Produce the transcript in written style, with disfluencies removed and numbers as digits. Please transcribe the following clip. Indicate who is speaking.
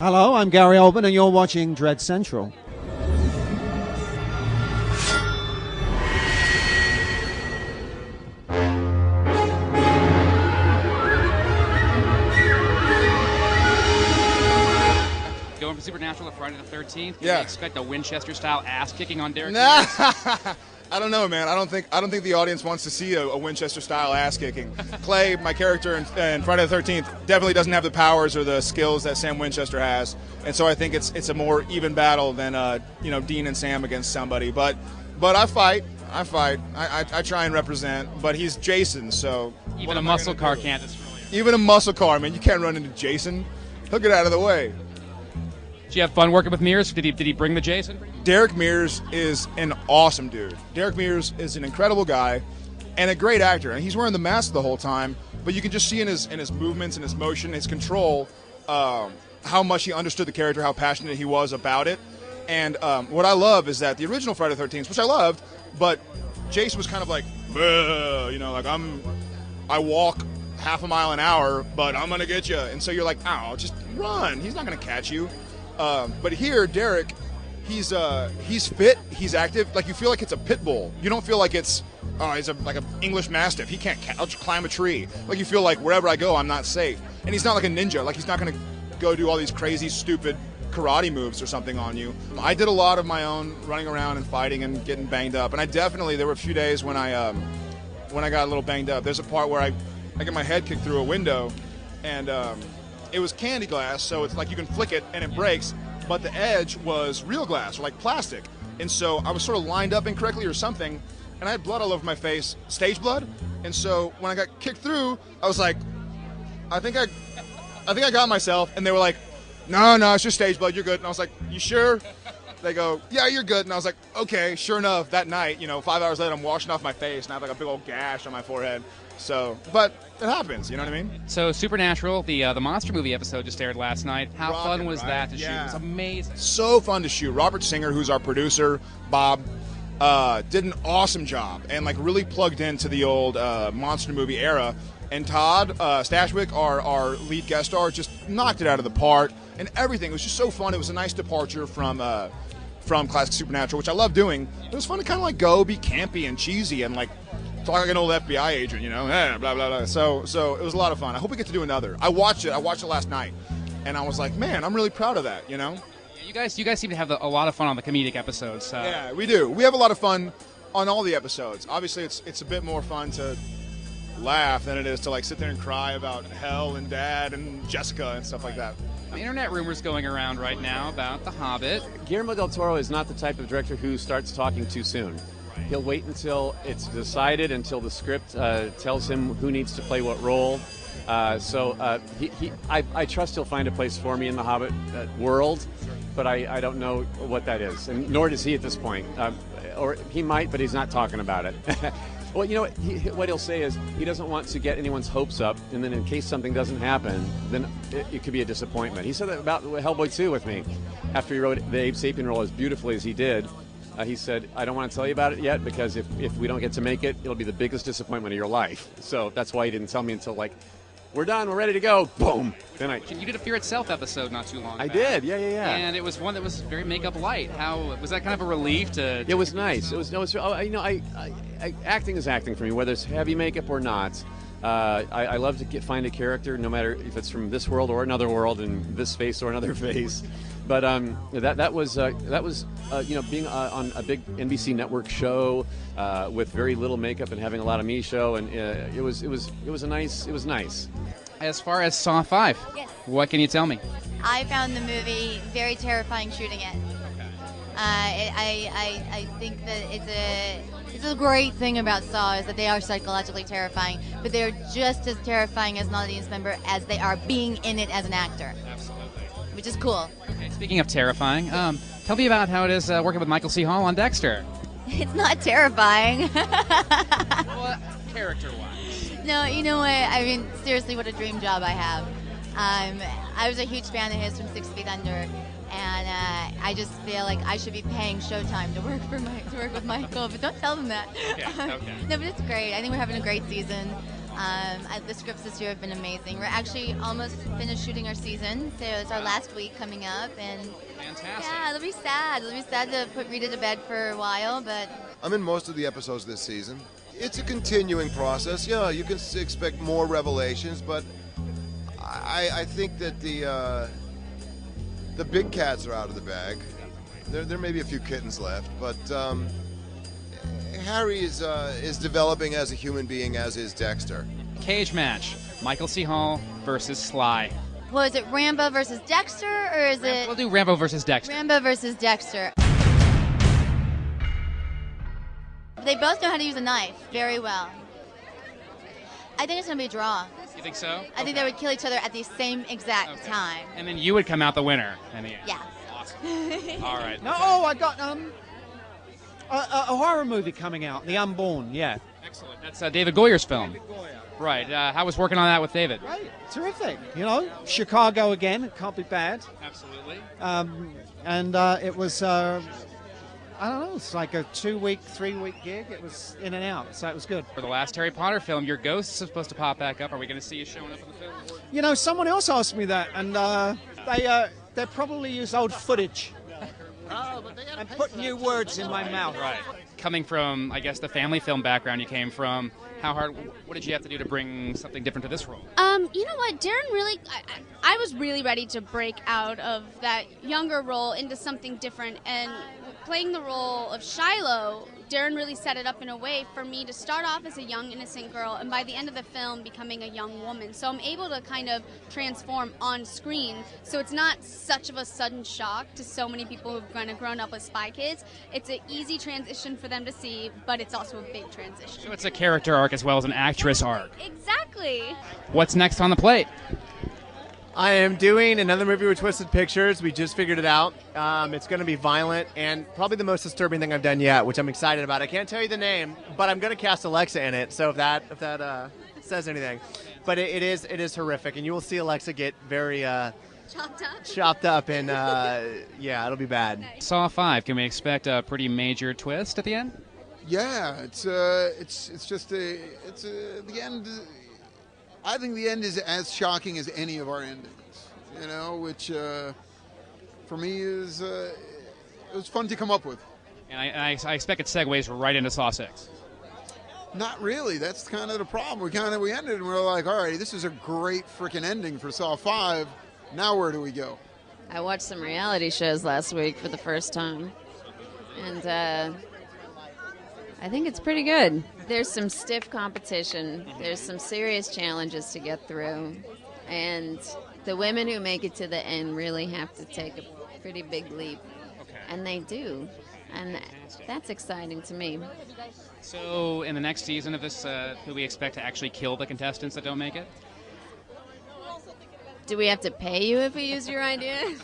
Speaker 1: Hello, I'm Gary Oldman, and you're watching Dread Central.
Speaker 2: Going for Supernatural at Friday the 13th. Can
Speaker 3: Yeah.
Speaker 2: we expect a Winchester-style ass-kicking on Derek?
Speaker 3: Nah, I don't know, man. I don't think the audience wants to see a Winchester-style ass-kicking. Clay, my character in Friday the 13th, definitely doesn't have the powers or the skills that Sam Winchester has, and so I think it's a more even battle than Dean and Sam against somebody. But I fight. I try and represent. But he's Jason, so
Speaker 2: Even a muscle car can't destroy him.
Speaker 3: Even a muscle car, man. You can't run into Jason. He'll get out of the way.
Speaker 2: Did you have fun working with Mears? Did he bring the Jason?
Speaker 3: Derek Mears is an awesome dude. Derek Mears is an incredible guy and a great actor. And he's wearing the mask the whole time, but you can just see in his movements and his motion, his control, how much he understood the character, how passionate he was about it. And what I love is that the original Friday the 13th, which I loved, but Jason was kind of like, I walk half a mile an hour, but I'm gonna get you. And so you're like, oh, just run. He's not gonna catch you. But here, Derek, he's fit, he's active. Like, you feel like it's a pit bull. You don't feel like he's like an English Mastiff. He can't climb a tree. Like, you feel like wherever I go, I'm not safe. And he's not like a ninja. Like, he's not going to go do all these crazy, stupid karate moves or something on you. I did a lot of my own running around and fighting and getting banged up. And there were a few days when I got a little banged up. There's a part where I get my head kicked through a window, and it was candy glass, so it's like you can flick it and it breaks, but the edge was real glass, or like plastic. And so I was sort of lined up incorrectly or something, and I had blood all over my face, stage blood. And so when I got kicked through, I was like, I think I got myself. And they were like, no, it's just stage blood, you're good. And I was like, you sure? They go, yeah, you're good. And I was like, okay. Sure enough, that night, 5 hours later, I'm washing off my face, and I have like a big old gash on my forehead. So, but it happens, you know what I mean?
Speaker 2: So Supernatural, the monster movie episode just aired last night. How fun was that to shoot?
Speaker 3: Yeah.
Speaker 2: It was amazing.
Speaker 3: So fun to shoot. Robert Singer, who's our producer, Bob, did an awesome job and like really plugged into the old monster movie era. And Todd Stashwick, our lead guest star, just knocked it out of the park. And everything, it was just so fun. It was a nice departure from classic Supernatural, which I love doing. It was fun to kind of like go be campy and cheesy and like talk like an old FBI agent, blah, blah, blah. So it was a lot of fun. I hope we get to do another. I watched it last night, and I was like, man, I'm really proud of that,
Speaker 2: You guys seem to have a lot of fun on the comedic episodes.
Speaker 3: Yeah, we do. We have a lot of fun on all the episodes. Obviously, it's a bit more fun to laugh than it is to like sit there and cry about Hell and Dad and Jessica and stuff like that.
Speaker 2: Internet rumors going around right now about The Hobbit.
Speaker 4: Guillermo del Toro is not the type of director who starts talking too soon. He'll wait until it's decided, until the script tells him who needs to play what role. I trust he'll find a place for me in the Hobbit world, but I don't know what that is, and nor does he at this point. Or he might, but he's not talking about it. Well, what he'll say is he doesn't want to get anyone's hopes up, and then in case something doesn't happen, then it could be a disappointment. He said that about Hellboy 2 with me. After he wrote the Abe Sapien role as beautifully as he did, he said, I don't want to tell you about it yet, because if we don't get to make it, it'll be the biggest disappointment of your life. So that's why he didn't tell me until, like, we're done, we're ready to go, boom. Then
Speaker 2: You did a Fear Itself episode not too long back.
Speaker 4: I did, yeah.
Speaker 2: And it was one that was very makeup light. How was that kind of a relief to?
Speaker 4: It was nice. Acting is acting for me, whether it's heavy makeup or not. I love to find a character, no matter if it's from this world or another world, in this face or another face. But that was being on a big NBC network show with very little makeup and having a lot of me show, and it was nice.
Speaker 2: As far as Saw 5,
Speaker 5: yes.
Speaker 2: What can you tell me?
Speaker 5: I found the movie very terrifying shooting it. I think that it's a great thing about Saw is that they are psychologically terrifying, but they're just as terrifying as an audience member as they are being in it as an actor.
Speaker 2: Absolutely.
Speaker 5: Which is cool.
Speaker 2: Okay, speaking of terrifying, tell me about how it is working with Michael C. Hall on Dexter.
Speaker 5: It's not terrifying.
Speaker 2: Well, character-wise.
Speaker 5: No, you know what? I mean, seriously, what a dream job I have. I was a huge fan of his from 6 Feet Under, and I just feel like I should be paying Showtime to work with Michael. But don't tell them that.
Speaker 2: Okay.
Speaker 5: No, but it's great. I think we're having a great season. The scripts this year have been amazing. We're actually almost finished shooting our season, so it's our last week coming up, and
Speaker 2: Fantastic.
Speaker 5: yeah, it'll be sad. It'll be sad to put Rita to bed for a while, but
Speaker 6: I'm in most of the episodes this season. It's a continuing process. Yeah, you can expect more revelations, but I think that the big cats are out of the bag. There may be a few kittens left, but Harry is developing as a human being, as is Dexter.
Speaker 2: Cage match. Michael C. Hall versus Sly.
Speaker 5: well, is it Rambo versus Dexter, or is it
Speaker 2: We'll do Rambo versus Dexter.
Speaker 5: Rambo versus Dexter? They both know how to use a knife very well. I think it's going to be a draw.
Speaker 2: You think so?
Speaker 5: I think they would kill each other at the same exact time.
Speaker 2: And then you would come out the winner in the end.
Speaker 5: Yeah.
Speaker 2: Awesome. All right.
Speaker 1: No, I got a horror movie coming out, The Unborn. Yeah.
Speaker 2: Excellent. That's David Goyer's film. Right. How was working on that with David?
Speaker 1: Great, terrific. You know, Chicago again. It can't be bad.
Speaker 2: Absolutely.
Speaker 1: And it was. I don't know, it's like a 2-week, 3-week gig. It was in and out, so it was good.
Speaker 2: For the last Harry Potter film, your ghost is supposed to pop back up. Are we going to see you showing up in the film?
Speaker 1: You know, someone else asked me that, and they probably use old footage and put new words in my mouth.
Speaker 2: Right. Coming from, I guess, the family film background you came from, what did you have to do to bring something different to this role?
Speaker 7: You know what, Darren really, I was really ready to break out of that younger role into something different, and playing the role of Shiloh, Darren really set it up in a way for me to start off as a young, innocent girl, and by the end of the film, becoming a young woman. So I'm able to kind of transform on screen, so it's not such of a sudden shock to so many people who've kind of grown up with Spy Kids. It's an easy transition for them to see, but it's also a big transition.
Speaker 2: So it's a character arc as well as an actress arc.
Speaker 7: Exactly.
Speaker 2: What's next on the plate?
Speaker 8: I am doing another movie with Twisted Pictures. We just figured it out. It's going to be violent and probably the most disturbing thing I've done yet, which I'm excited about. I can't tell you the name, but I'm going to cast Alexa in it. So if that says anything, but it is horrific, and you will see Alexa get very chopped up, and yeah, it'll be bad.
Speaker 2: Saw 5. Can we expect a pretty major twist at the end?
Speaker 9: Yeah, it's just the end. I think the end is as shocking as any of our endings, you know, which for me is it was fun to come up with.
Speaker 2: And I expect it segues right into Saw 6.
Speaker 9: Not really. That's kind of the problem. We ended and we were like, all right, this is a great freaking ending for Saw 5. Now where do we go?
Speaker 10: I watched some reality shows last week for the first time, and I think it's pretty good. There's some stiff competition. There's some serious challenges to get through. And the women who make it to the end really have to take a pretty big leap.
Speaker 2: Okay.
Speaker 10: And they do. And that's exciting to me.
Speaker 2: So in the next season of this, do we expect to actually kill the contestants that don't make it?
Speaker 10: Do we have to pay you if we use your idea?